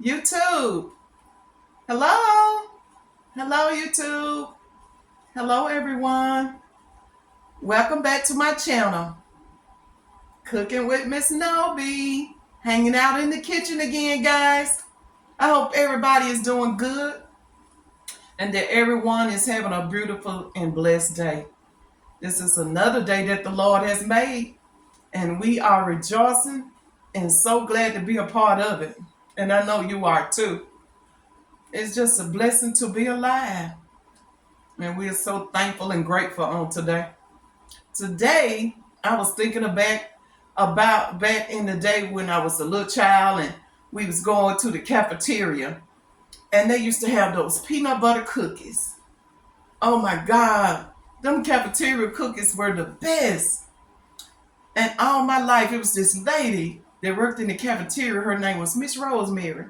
YouTube. Hello. Hello, YouTube. Hello, everyone. Welcome back to my channel, Cooking with Miss Nobi. Hanging out in the kitchen again, guys. I hope everybody is doing good and that everyone is having a beautiful and blessed day. This is another day that the Lord has made, and we are rejoicing and so glad to be a part of it. And I know you are too. It's just a blessing to be alive. And we are so thankful and grateful on today. Today, I was thinking about back in the day when I was a little child and we was going to the cafeteria and they used to have those peanut butter cookies. Oh my God, them cafeteria cookies were the best. And all my life, it was this lady that worked in the cafeteria. Her name was Miss Rosemary.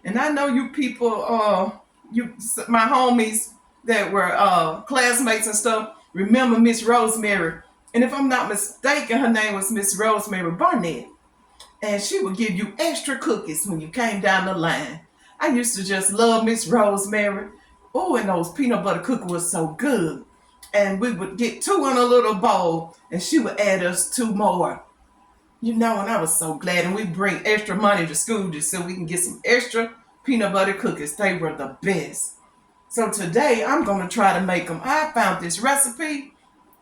And I know you people, my homies that were classmates and stuff, remember Miss Rosemary. And if I'm not mistaken, her name was Miss Rosemary Barnett. And she would give you extra cookies when you came down the line. I used to just love Miss Rosemary. Oh, and those peanut butter cookies were so good. And we would get two in a little bowl, and she would add us two more. And I was so glad. And we bring extra money to school just so we can get some extra peanut butter cookies. They were the best. So today I'm going to try to make them. I found this recipe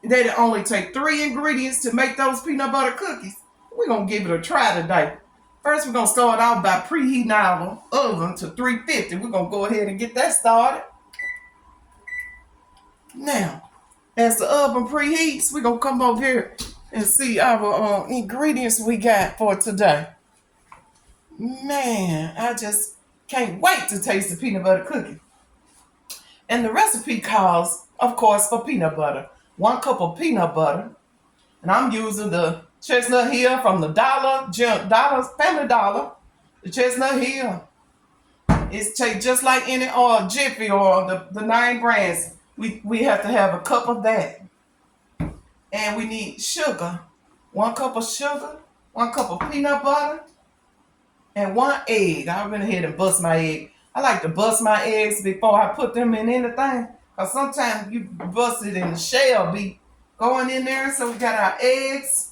that it only take 3 ingredients to make those peanut butter cookies. We're going to give it a try today. First, we're going to start off by preheating our oven to 350. We're going to go ahead and get that started. Now, as the oven preheats, we're going to come over here and see our ingredients we got for today. Man, I just can't wait to taste the peanut butter cookie. And the recipe calls, of course, for peanut butter. 1 cup of peanut butter. And I'm using the Chestnut Hill from the Family Dollar. The Chestnut Hill. It's just like any Jiffy or the 9 brands. We have to have a cup of that. And we need sugar. 1 cup of sugar, 1 cup of peanut butter, and 1 egg. I went ahead and bust my egg. I like to bust my eggs before I put them in anything. Because sometimes you bust it and the shell be going in there. So we got our eggs.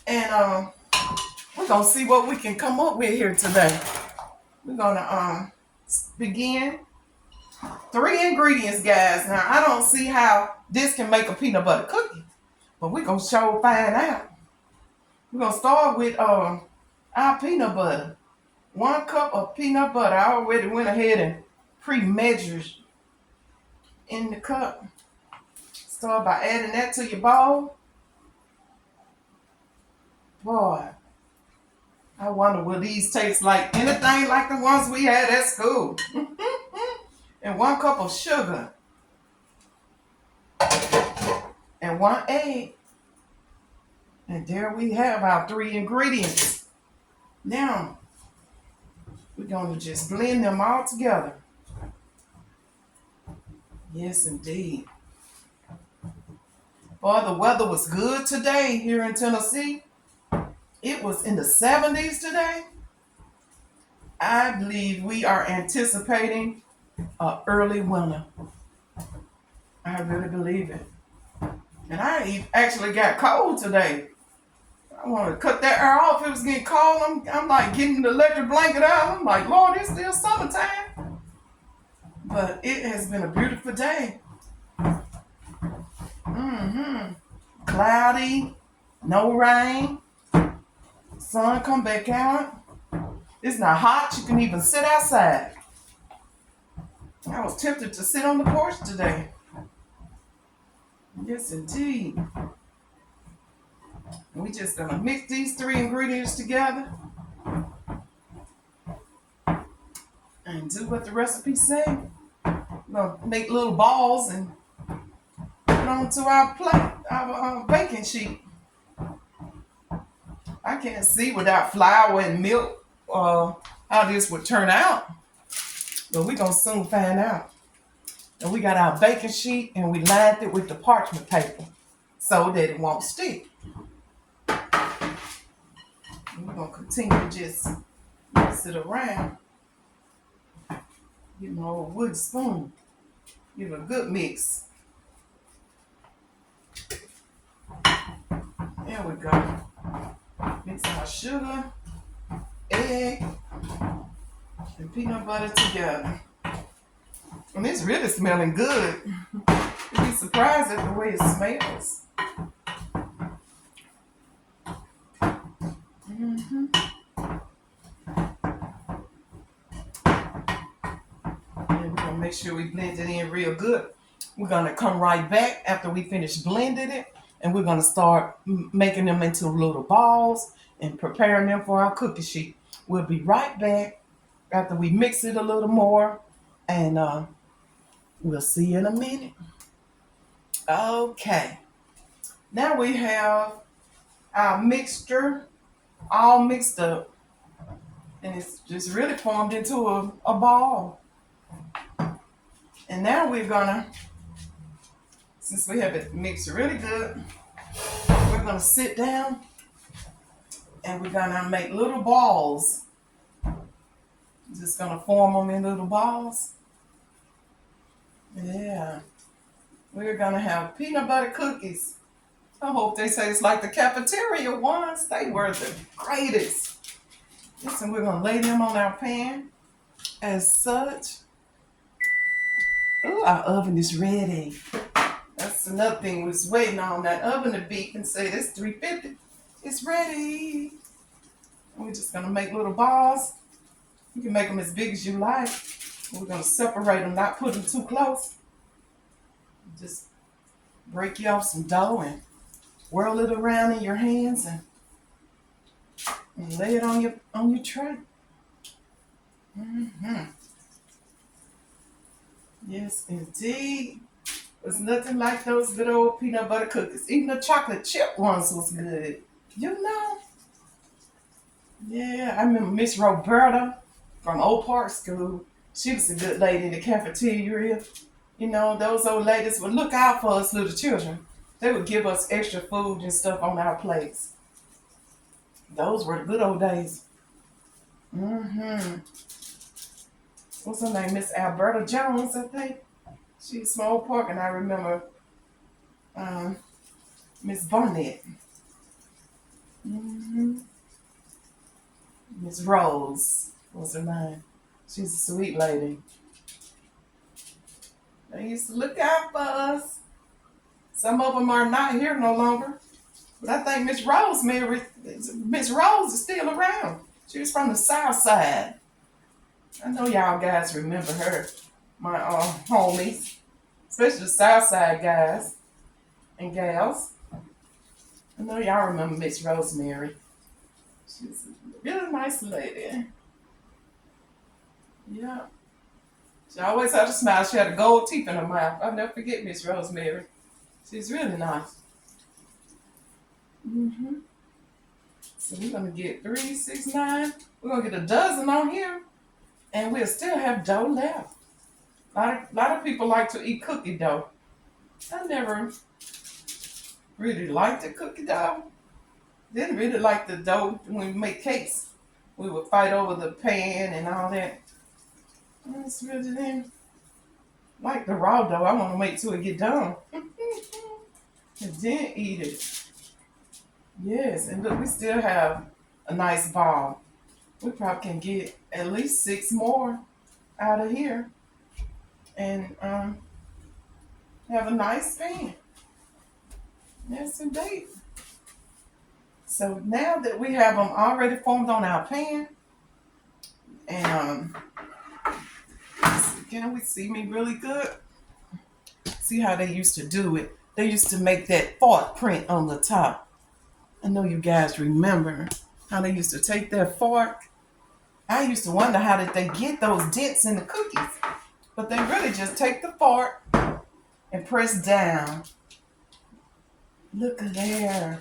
And we're going to see what we can come up with here today. We're going to begin. 3 ingredients, guys. Now, I don't see how this can make a peanut butter cookie. But we're going to sure find out. We're going to start with our peanut butter. 1 cup of peanut butter. I already went ahead and pre-measured in the cup. Start by adding that to your bowl. Boy, I wonder will these taste like anything like the ones we had at school. And 1 cup of sugar. And 1 egg. And there we have our 3 ingredients. Now, we're going to just blend them all together. Yes, indeed. Boy, the weather was good today here in Tennessee. It was in the 70s today. I believe we are anticipating an early winter. I really believe it. And I actually got cold today. I want to cut that air off. It was getting cold. I'm like getting the electric blanket out. I'm like, Lord, it's still summertime. But it has been a beautiful day. Cloudy, no rain. Sun come back out. It's not hot. You can even sit outside. I was tempted to sit on the porch today. Yes, indeed. We just gonna mix these 3 ingredients together and do what the recipe say. We're gonna make little balls and put onto our plate, our baking sheet. I can't see without flour and milk how this would turn out, but we're gonna soon find out. And we got our baking sheet and we lined it with the parchment paper so that it won't stick. And we're gonna continue to just mix it around. Get my old wood spoon. Give it a good mix. There we go. Mix our sugar, egg, and peanut butter together. And it's really smelling good. You'd be surprised at the way it smells. Mm-hmm. And we're gonna make sure we blend it in real good. We're gonna come right back after we finish blending it, and we're gonna start making them into little balls and preparing them for our cookie sheet. We'll be right back after we mix it a little more, and we'll see you in a minute. Okay, now we have our mixture all mixed up, and it's just really formed into a ball. And now we're gonna, since we have it mixed really good, we're gonna sit down and we're gonna make little balls. Just gonna form them in little balls. Yeah. We're gonna have peanut butter cookies. I hope they taste like the cafeteria ones. They were the greatest. Listen, we're gonna lay them on our pan as such. Oh, our oven is ready. That's another thing we was waiting on, that oven to beep and say this 350. It's ready. We're just gonna make little balls. You can make them as big as you like. We're gonna separate them, not put them too close. Just break you off some dough and whirl it around in your hands and lay it on your tray. Mm-hmm. Yes, indeed. There's nothing like those good old peanut butter cookies. Even the chocolate chip ones was good. You know? Yeah, I remember Miss Roberta from Old Park School. She was a good lady in the cafeteria. You know, those old ladies would look out for us little children. They would give us extra food and stuff on our plates. Those were the good old days. Mm-hmm. What's her name? Miss Alberta Jones, I think. She's from Old Park, and I remember Miss Barnett. Mm-hmm. Miss Rose was her name. She's a sweet lady. They used to look out for us. Some of them are not here no longer. But I think Miss Rose is still around. She was from the South Side. I know y'all guys remember her. My homies. Especially the South Side guys and gals. I know y'all remember Miss Rosemary. She was a really nice lady. Yeah. She always had a smile. She had a gold teeth in her mouth. I'll never forget Miss Rosemary. She's really nice. Mm-hmm. So we're going to get 3, 6, 9. We're going to get a dozen on here. And we'll still have dough left. A lot of people like to eat cookie dough. I never really liked the cookie dough. Didn't really like the dough when we make cakes. We would fight over the pan and all that. I just really didn't like the raw dough. I want to wait till it get done. And then eat it. Yes, and look, we still have a nice ball. We probably can get at least 6 more out of here. And have a nice pan. Yes, indeed. So now that we have them already formed on our pan, and can we see me really good? See how they used to do it? They used to make that fork print on the top. I know you guys remember how they used to take their fork. I used to wonder how did they get those dents in the cookies. But they really just take the fork and press down. Look at there.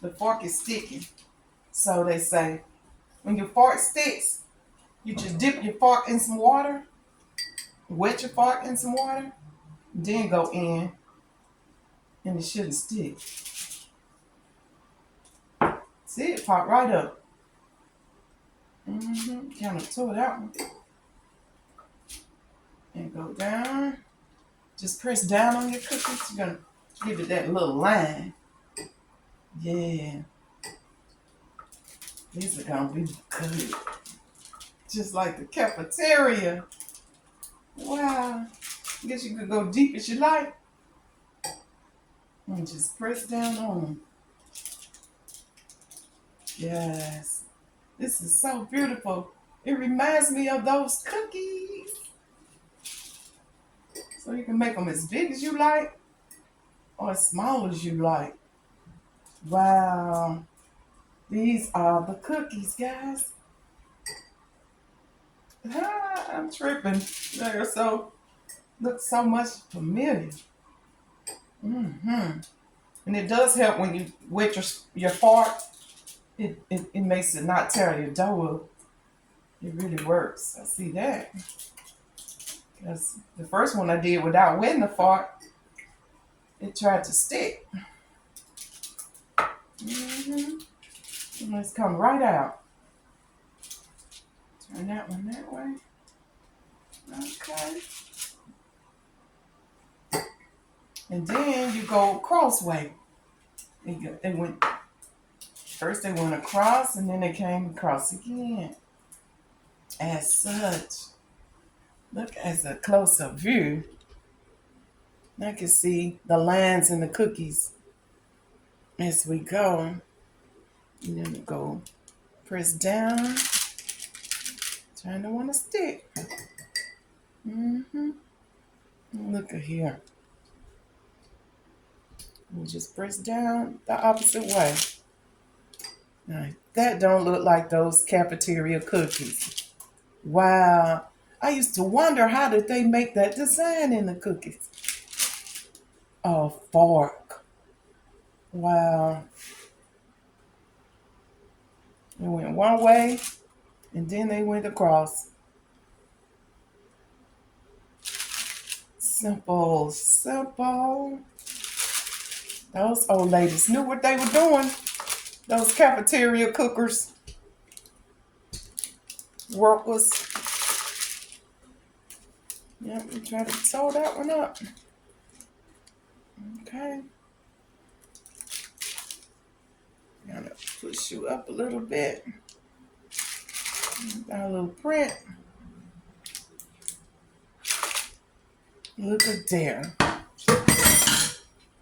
The fork is sticky. So they say, when your fork sticks, you just dip your fork in some water, wet your fork in some water, then go in, and it shouldn't stick. See, it popped right up. Kind of tore it out. Go down. Just press down on your cookies. You're going to give it that little line. Yeah. These are going to be good. Just like the cafeteria. Wow. I guess you could go deep as you like. And just press down on them. Yes. This is so beautiful. It reminds me of those cookies. So you can make them as big as you like or as small as you like. Wow. These are the cookies, guys. I'm tripping. They're look so much familiar. And it does help when you wet your fart. It makes it not tear your dough up. It really works. I see that. Because the first one I did without wetting the fart, it tried to stick. And it's come right out. Turn that one that way. Okay. And then you go crossway. They went first. They went across, and then they came across again. As such, look at a close-up view. I can see the lines in the cookies as we go. And then we go press down. Trying to want to stick. Look at here. We just press down the opposite way. Now, that don't look like those cafeteria cookies. Wow. I used to wonder, how did they make that design in the cookies? A fork. Wow. They went one way, and then they went across. Simple, simple. Those old ladies knew what they were doing. Those cafeteria cookers, workers. Yep, we try to sew that one up. Okay. Gotta push you up a little bit. Got a little print. Look at there.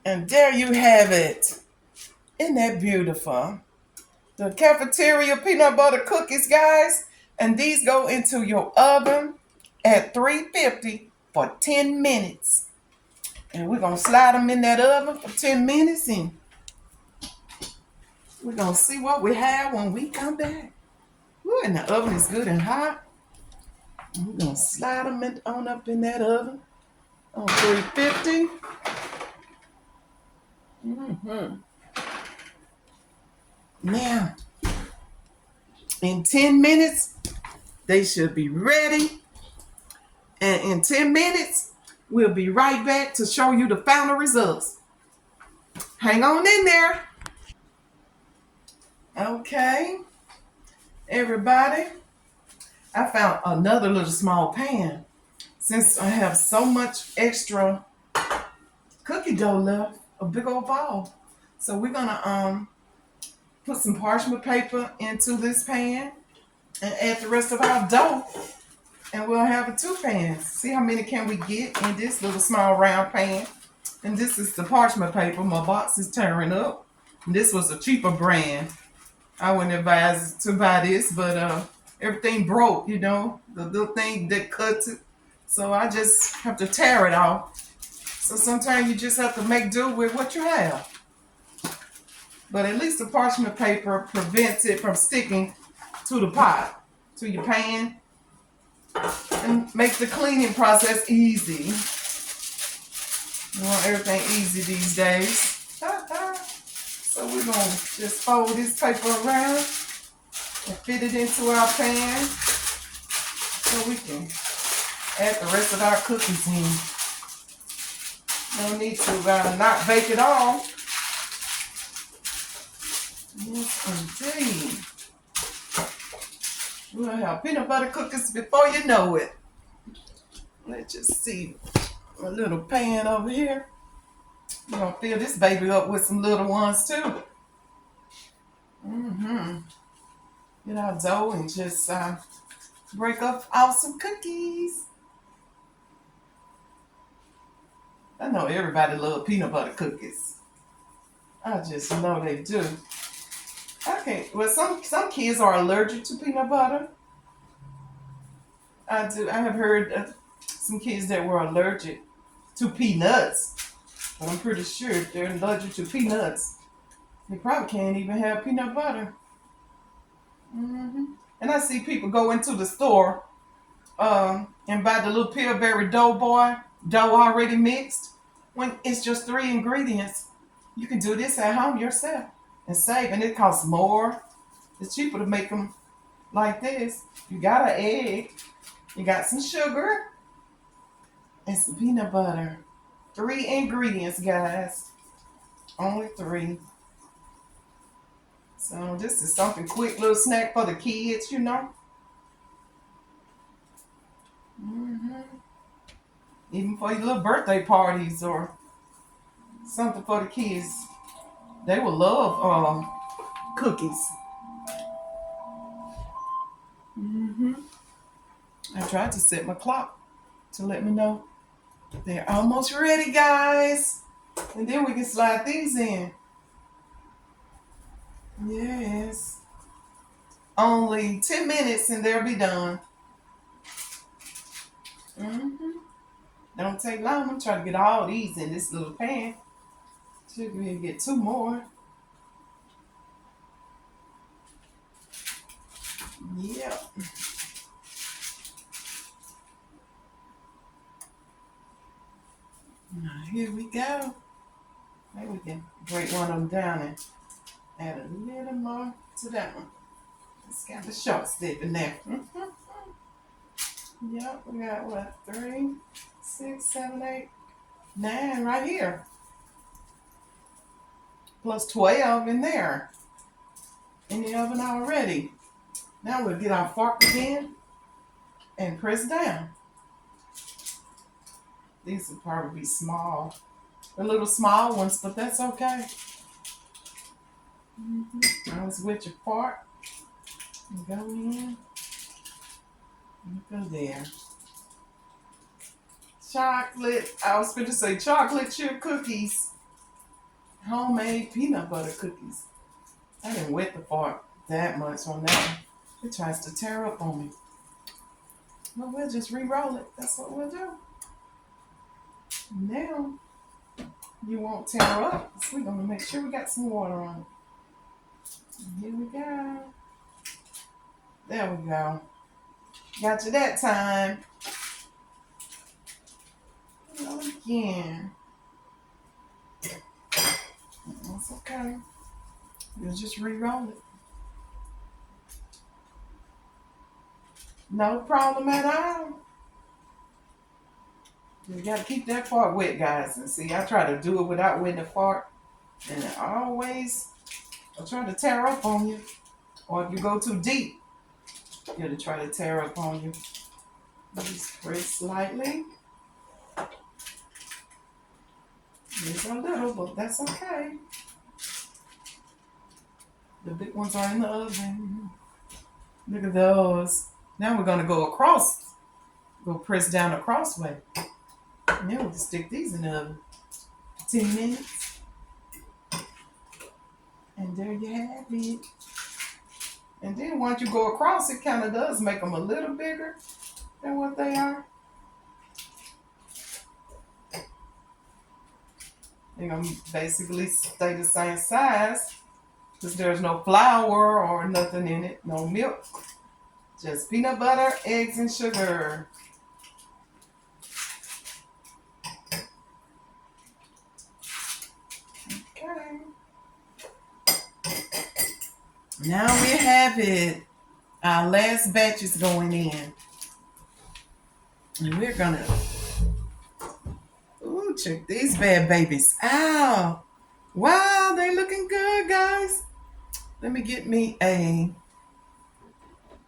And there you have it. Isn't that beautiful? The cafeteria peanut butter cookies, guys. And these go into your oven at 350 for 10 minutes. And we're going to slide them in that oven for 10 minutes. And we're going to see what we have when we come back. Ooh, and the oven is good and hot. And we're going to slide them on up in that oven on 350. Now, in 10 minutes, they should be ready. And in 10 minutes, we'll be right back to show you the final results. Hang on in there. Okay, everybody. I found another little small pan. Since I have so much extra cookie dough left, a big old ball. So we're gonna put some parchment paper into this pan and add the rest of our dough, and we'll have 2 pans. See how many can we get in this little small round pan? And this is the parchment paper. My box is tearing up. And this was a cheaper brand. I wouldn't advise to buy this, but everything broke, you know, the little thing that cuts it. So I just have to tear it off. So sometimes you just have to make do with what you have. But at least the parchment paper prevents it from sticking to the pot, to your pan, and makes the cleaning process easy. You want everything easy these days. So we're going to just fold this paper around and fit it into our pan so we can add the rest of our cookies in. No need to not bake it all. Yes, indeed. We'll have peanut butter cookies before you know it. Let's just see a little pan over here. We're gonna fill this baby up with some little ones too. Mm-hmm. Get our dough and just break up out some cookies. I know everybody loves peanut butter cookies. I just know they do. Okay, well some kids are allergic to peanut butter. I do. I have heard of some kids that were allergic to peanuts, but I'm pretty sure if they're allergic to peanuts, they probably can't even have peanut butter. Hmm. And I see people go into the store and buy the little Pillsbury dough already mixed. When it's just three ingredients, you can do this at home yourself and save, and it costs more. It's cheaper to make them like this. You got an egg, you got some sugar, and some peanut butter. Three ingredients, guys. Only three. So this is something quick, little snack for the kids, you know. Hmm. Even for your little birthday parties or something for the kids. They will love cookies. Hmm. I tried to set my clock to let me know they're almost ready, guys. And then we can slide these in. Yes. Only 10 minutes and they'll be done. Hmm. Don't take long. I'm trying to get all these in this little pan. Should we get two more? Yep. Now, here we go. Maybe we can break one of them down and add a little more to that one. It's got the short stick in there. Yep, we got what? 3, 6, 7, 8, 9 right here. Plus 12 in there. In the oven already. Now we'll get our fork again and press down. These will probably be small. The little small ones, but that's okay. I was with your fork. And go in. And go there. Chocolate. I was going to say chocolate chip cookies. Homemade peanut butter cookies. I didn't wet the fork that much on that one. It tries to tear up on me. Well, we'll just re-roll it. That's what we'll do. Now, you won't tear up. So we're going to make sure we got some water on it. And here we go. There we go. Got you that time. Go again. That's okay. We'll just re-roll it. No problem at all. You gotta keep that fork wet, guys. And see, I try to do it without wetting the fork. And it always, I'll try to tear up on you. Or if you go too deep, it'll try to tear up on you. Just press slightly. There's a little, but that's okay. The big ones are in the oven. Look at those. Now we're gonna go across. Go press down the cross way. And then we'll just stick these in the oven. 10 minutes. And there you have it. And then once you go across, it kind of does make them a little bigger than what they are. They're going to basically stay the same size because there's no flour or nothing in it, no milk. Just peanut butter, eggs, and sugar. Okay. Now we have it. Our last batch is going in. And we're going to... Ooh, check these bad babies out. Wow, they looking good, guys. Let me get me a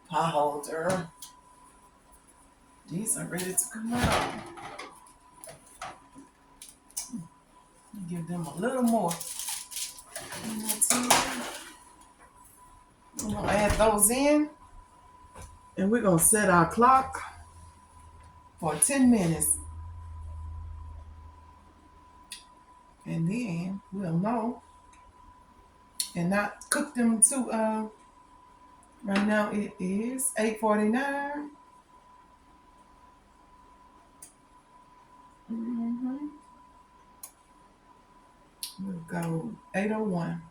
pot holder. These are ready to come out. Give them a little more. I'm gonna add those in, and we're gonna set our clock for 10 minutes. And then we'll know and not cook them too. Right now it is 8:49. We'll go 8:01.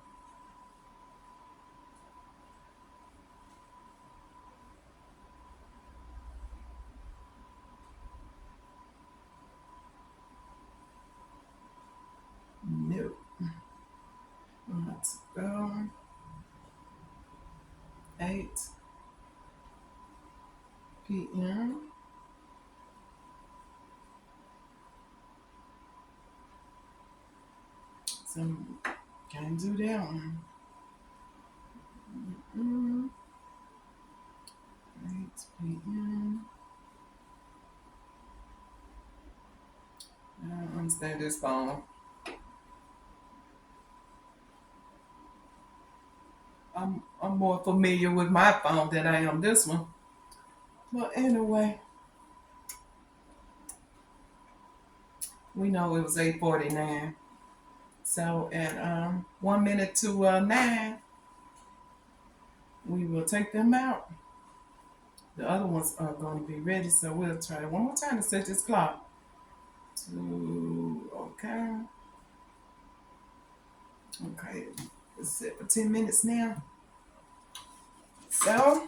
No. Let's go 8 p.m. So can't do that one. 8 p.m. I don't understand this phone. I'm more familiar with my phone than I am this one. Well, anyway, we know it was 8:49. So at 1 minute to 9, we will take them out. The other ones are going to be ready, so we'll try one more time to set this clock. Okay. Okay, it's set for 10 minutes now. So,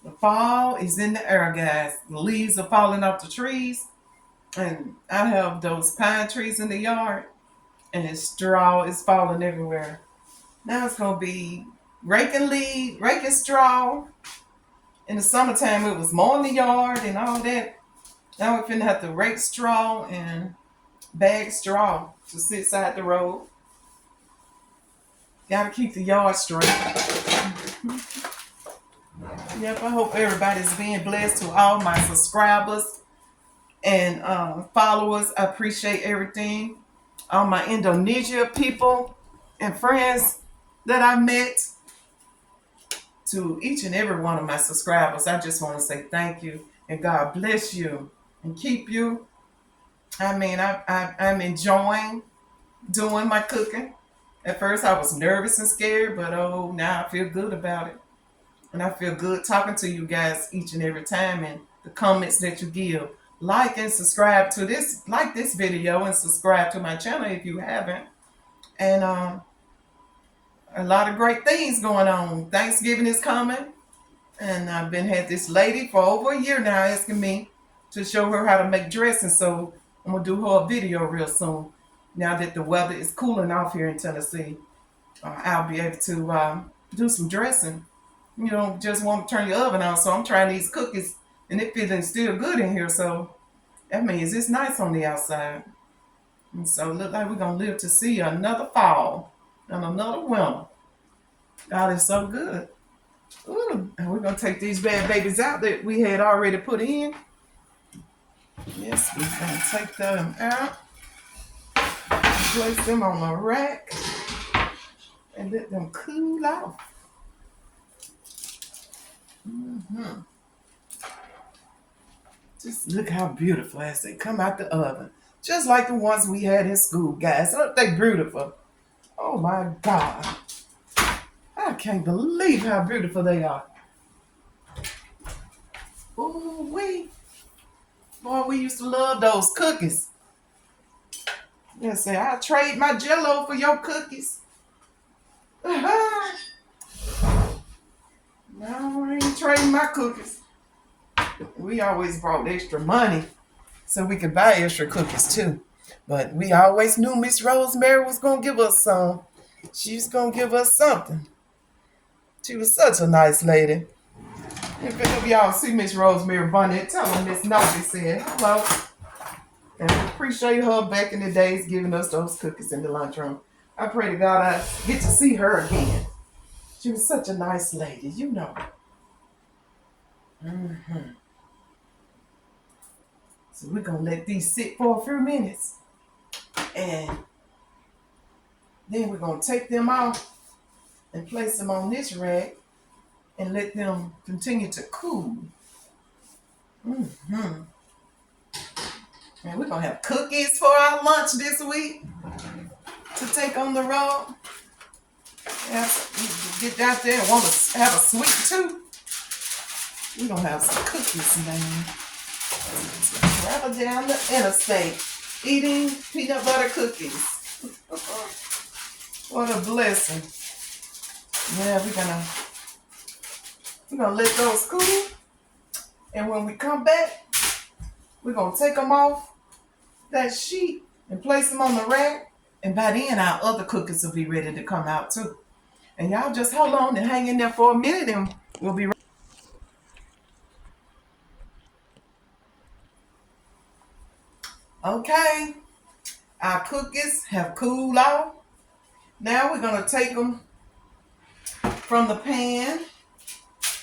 the fall is in the air, guys. The leaves are falling off the trees. And I have those pine trees in the yard. And the straw is falling everywhere. Now it's going to be raking straw. In the summertime, it was mowing the yard and all that. Now we're finna have to rake straw and bag straw to sit side the road. Gotta keep the yard straight. Yep, I hope everybody's being blessed. To all my subscribers and followers, I appreciate everything. All my Indonesia people and friends that I met. To each and every one of my subscribers, I just want to say thank you and God bless you and keep you. I mean, I'm enjoying doing my cooking. At first, I was nervous and scared, but now I feel good about it. And I feel good talking to you guys each and every time, and the comments that you give. Like and subscribe to this, like this video, and subscribe to my channel if you haven't. And a lot of great things going on. Thanksgiving is coming, and I've had this lady for over a year now asking me to show her how to make dressing. So I'm gonna do her a video real soon. Now that the weather is cooling off here in Tennessee, I'll be able to do some dressing. You don't just want to turn your oven on. So I'm trying these cookies, and it feeling still good in here. So that means it's nice on the outside. And so it looks like we're gonna live to see another fall and another winter. God is so good. Ooh, and we're gonna take these bad babies out that we had already put in. Yes, we're gonna take them out, place them on a rack, and let them cool off. Just look how beautiful as they come out the oven. Just like the ones we had in school, guys. Aren't they beautiful? Oh my God. I can't believe how beautiful they are. Ooh wee. Boy, we used to love those cookies. Yes, say I trade my Jell-O for your cookies. No, I ain't trading my cookies. We always brought extra money so we could buy extra cookies too. But we always knew Miss Rosemary was going to give us some. She was going to give us something. She was such a nice lady. If any of y'all see Miss Rosemary Bonnet, tell her Miss Novi said hello. And we appreciate her back in the days giving us those cookies in the lunchroom. I pray to God I get to see her again. She was such a nice lady, you know. So we're going to let these sit for a few minutes. And then we're going to take them off and place them on this rack and let them continue to cool. Mm-hmm. And we're going to have cookies for our lunch this week to take on the road. Get out there and want to have a sweet tooth. We're going to have some cookies, man. Travel down the interstate eating peanut butter cookies. What a blessing. Yeah, we're gonna let those cool. And when we come back, we're gonna take them off that sheet and place them on the rack. And by then our other cookies will be ready to come out too. And y'all just hold on and hang in there for a minute and we'll be right. Okay, our cookies have cooled off. Now we're gonna take them from the pan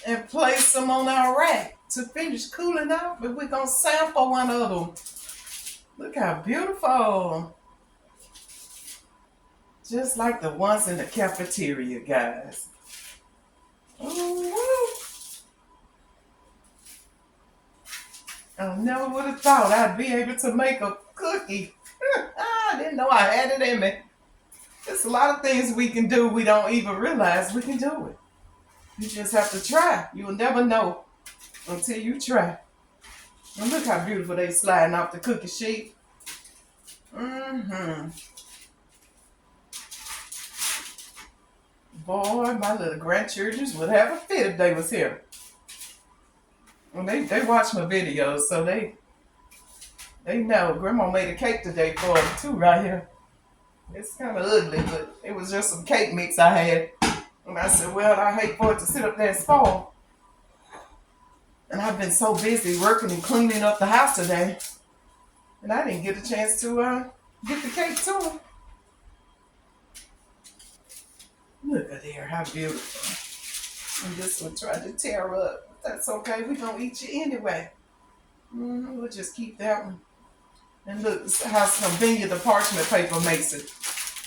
and place them on our rack to finish cooling off. But we're gonna sample one of them. Look how beautiful. Just like the ones in the cafeteria, guys. Ooh. I never would have thought I'd be able to make a cookie. I didn't know I had it in me. There's a lot of things we can do we don't even realize we can do it. You just have to try. You'll never know until you try. And look how beautiful they sliding off the cookie sheet. Mm-hmm. Boy, my little grandchildren would have a fit if they was here. And they watch my videos, so they know. Grandma made a cake today for them too, right here. It's kind of ugly, but it was just some cake mix I had. And I said, well, I hate for it to sit up there and spoil. And I've been so busy working and cleaning up the house today. And I didn't get a chance to get the cake to them. Look at there, how beautiful. And this one tried to tear up. That's okay, we're going to eat you anyway. We'll just keep that one. And look how convenient the parchment paper makes it.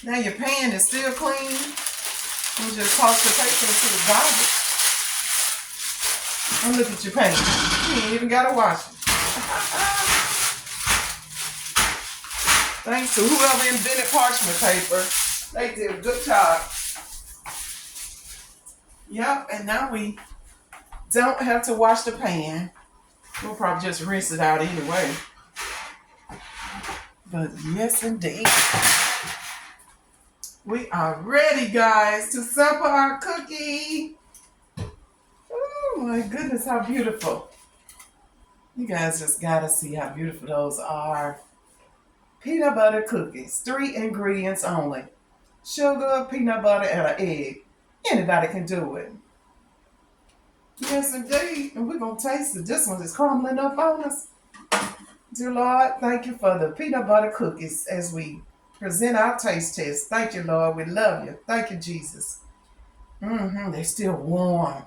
Now your pan is still clean. You just toss the paper into the garbage. And look at your pan. You ain't even got to wash it. Thanks to whoever invented parchment paper. They did a good job. Yep, and now we don't have to wash the pan. We'll probably just rinse it out anyway. But yes, indeed. We are ready, guys, to sample our cookie. Oh, my goodness, how beautiful. You guys just got to see how beautiful those are. Peanut butter cookies. 3 ingredients only. Sugar, peanut butter, and an egg. Anybody can do it. Yes, indeed. And we're going to taste it. This one is crumbling up on us. Dear Lord, thank you for the peanut butter cookies as we present our taste test. Thank you, Lord. We love you. Thank you, Jesus. They're still warm.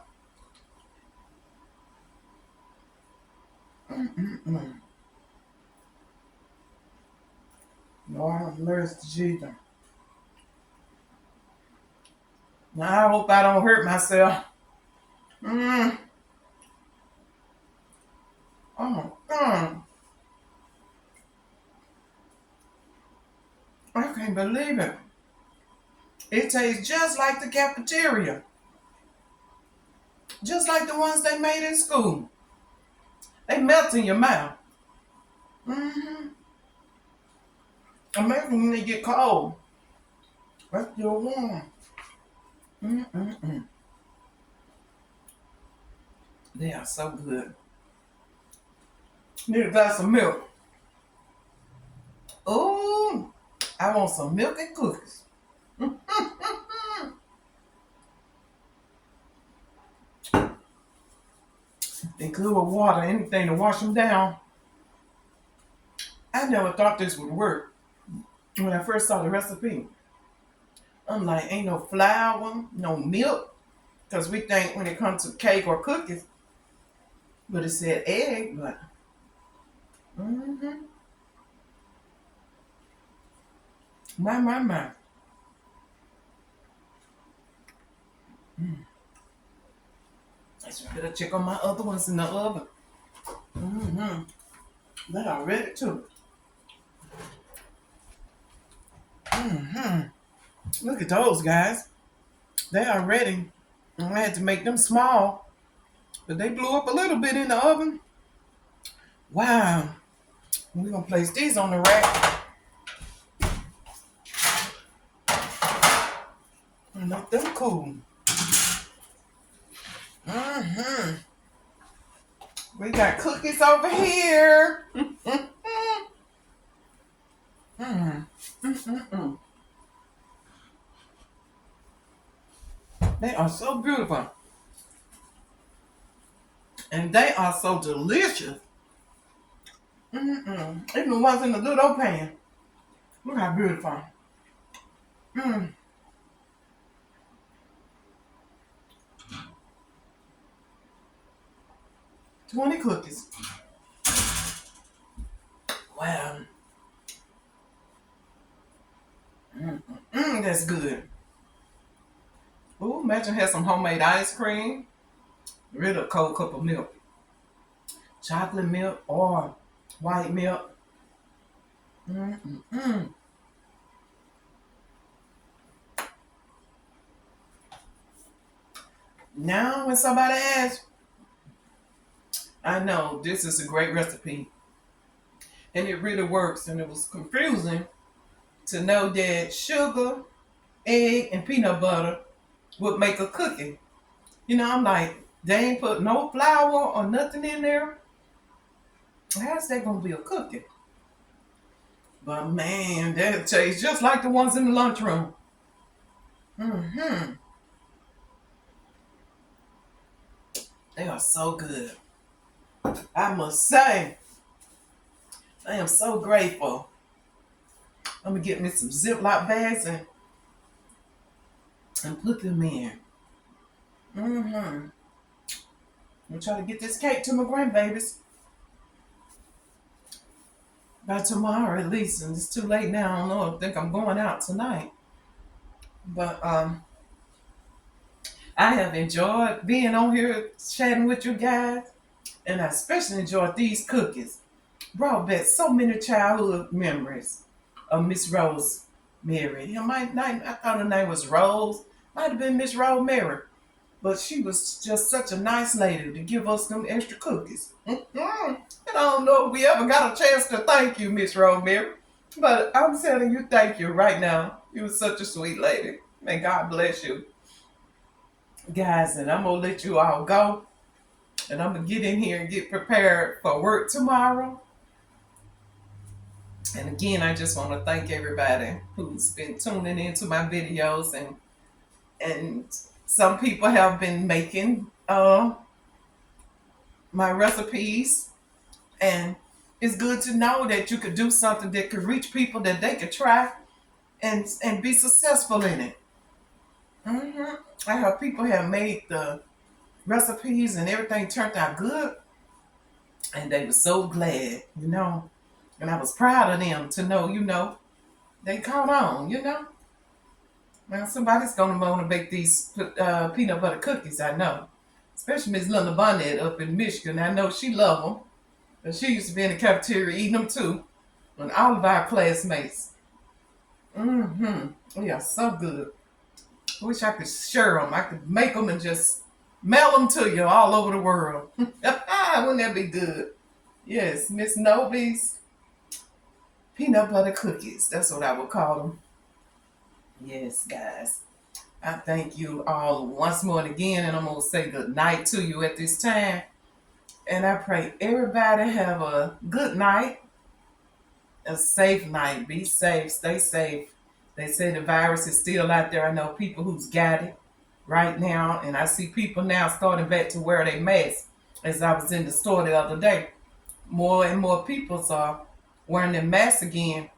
Lord, mercy, Jesus. Now, I hope I don't hurt myself. Oh my God. I can't believe it. It tastes just like the cafeteria. Just like the ones they made in school. They melt in your mouth. Imagine when they get cold. But still warm. They are so good. Need a glass of milk. Oh, I want some milk and cookies. They good with water, anything to wash them down. I never thought this would work when I first saw the recipe. I'm like, ain't no flour, no milk. Because we think when it comes to cake or cookies, but it said egg, but Mm-hmm. My. Mm. Let's better check on my other ones in the oven. Mm-hmm. They are ready too. Mm-hmm. Look at those guys. They are ready. I had to make them small, but they blew up a little bit in the oven. Wow. We're gonna place these on the rack and let them cool. Mm-hmm. We got cookies over here. Mm-mm. They are so beautiful. And they are so delicious. Mm-mm. Even the ones in the little pan. Look how beautiful. Mm. 20 cookies. Wow. That's good. Ooh, imagine had some homemade ice cream. Rid of a cold cup of milk. Chocolate milk or white milk. Mm-mm-mm. Now, when somebody asks, I know this is a great recipe. And it really works. And it was confusing to know that sugar, egg, and peanut butter would make a cookie. You know, I'm like, they ain't put no flour or nothing in there. How's that gonna be a cookie? But man, that tastes just like the ones in the lunchroom. Mm-hmm. They are so good. I must say, I am so grateful. I'm gonna get me some Ziploc bags and put them in. Mm-hmm. I'm trying to get this cake to my grandbabies by tomorrow at least. And it's too late now. I don't know. I think I'm going out tonight. But I have enjoyed being on here chatting with you guys. And I especially enjoyed these cookies. Brought back so many childhood memories of Miss Rose Mary. I thought her name was Rose. Might have been Miss Rose Mary. But she was just such a nice lady to give us them extra cookies. And I don't know if we ever got a chance to thank you, Miss Rose Mary. But I'm telling you thank you right now. You were such a sweet lady. May God bless you. Guys, and I'm going to let you all go. And I'm going to get in here and get prepared for work tomorrow. And again, I just want to thank everybody who's been tuning into my videos, and some people have been making my recipes, and it's good to know that you could do something that could reach people that they could try and be successful in it. hmm I have people have made the recipes and everything turned out good, and they were so glad, and I was proud of them to know, they caught on, Now somebody's gonna want to bake these peanut butter cookies. I know, especially Miss Linda Bonnet up in Michigan. I know she love them, and she used to be in the cafeteria eating them too, and all of our classmates. Yeah, so good. I wish I could share them. I could make them and just mail them to you all over the world. Wouldn't that be good? Yes, Miss Novi's peanut butter cookies. That's what I would call them. Yes, guys. I thank you all once more and again, and I'm going to say good night to you at this time. And I pray everybody have a good night, a safe night. Be safe, stay safe. They say the virus is still out there. I know people who's got it right now, and I see people now starting back to wear their masks. As I was in the store the other day, more and more people are wearing their masks again.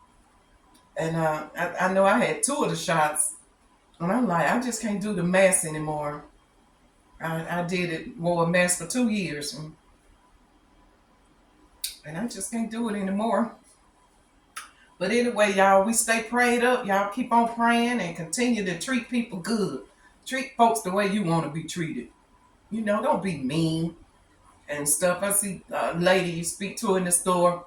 And I know I had 2 of the shots, and I'm like, I just can't do the mask anymore. I did it, wore a mask for 2 years. And I just can't do it anymore. But anyway, y'all, we stay prayed up. Y'all keep on praying and continue to treat people good. Treat folks the way you want to be treated. You know, don't be mean and stuff. I see a lady you speak to in the store,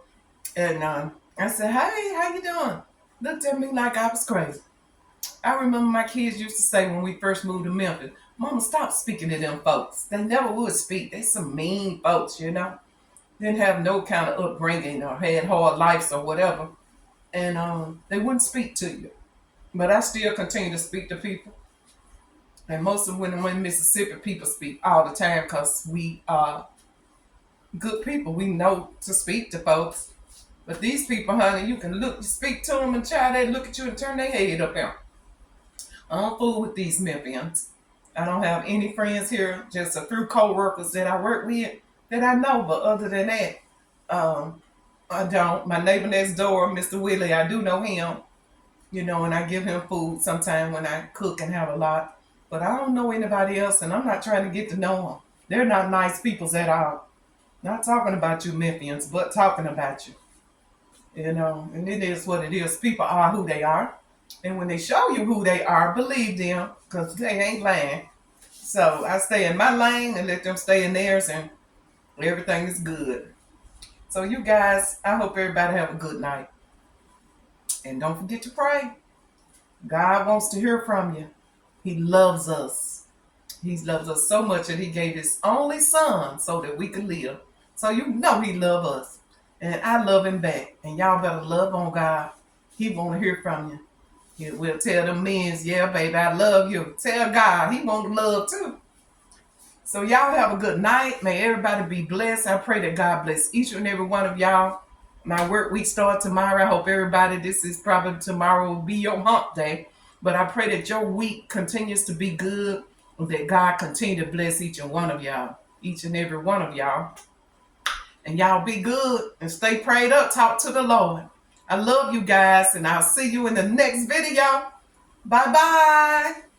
and I said, "Hey, how you doing?" Looked at me like I was crazy. I remember my kids used to say when we first moved to Memphis, "Mama, stop speaking to them folks. They never would speak. They some mean folks, you know. Didn't have no kind of upbringing or had hard lives or whatever, and they wouldn't speak to you." But I still continue to speak to people. And most of when in Mississippi, people speak all the time because we are good people. We know to speak to folks. But these people, honey, you can look, speak to them, and child, they look at you and turn their head up there. I don't fool with these Memphians. I don't have any friends here, just a few co-workers that I work with that I know. But other than that, um, I don't. My neighbor next door, Mr. Willie, I do know him, you know, and I give him food sometime when I cook and have a lot. But I don't know anybody else, and I'm not trying to get to know them. They're not nice peoples at all. Not talking about you Memphians, but talking about you. You know, and it is what it is. People are who they are. And when they show you who they are, believe them, because they ain't lying. So I stay in my lane and let them stay in theirs, and everything is good. So you guys, I hope everybody have a good night. And don't forget to pray. God wants to hear from you. He loves us. He loves us so much that he gave his only son so that we could live. So you know he loves us. And I love him back. And y'all better love on God. He want to hear from you. He will tell them men, yeah, baby, I love you. Tell God, he want love too. So y'all have a good night. May everybody be blessed. I pray that God bless each and every one of y'all. My work week start tomorrow. I hope everybody, this is probably tomorrow will be your hump day. But I pray that your week continues to be good and that God continue to bless each and one of y'all. Each and every one of y'all. And y'all be good and stay prayed up. Talk to the Lord. I love you guys, and I'll see you in the next video. Bye-bye.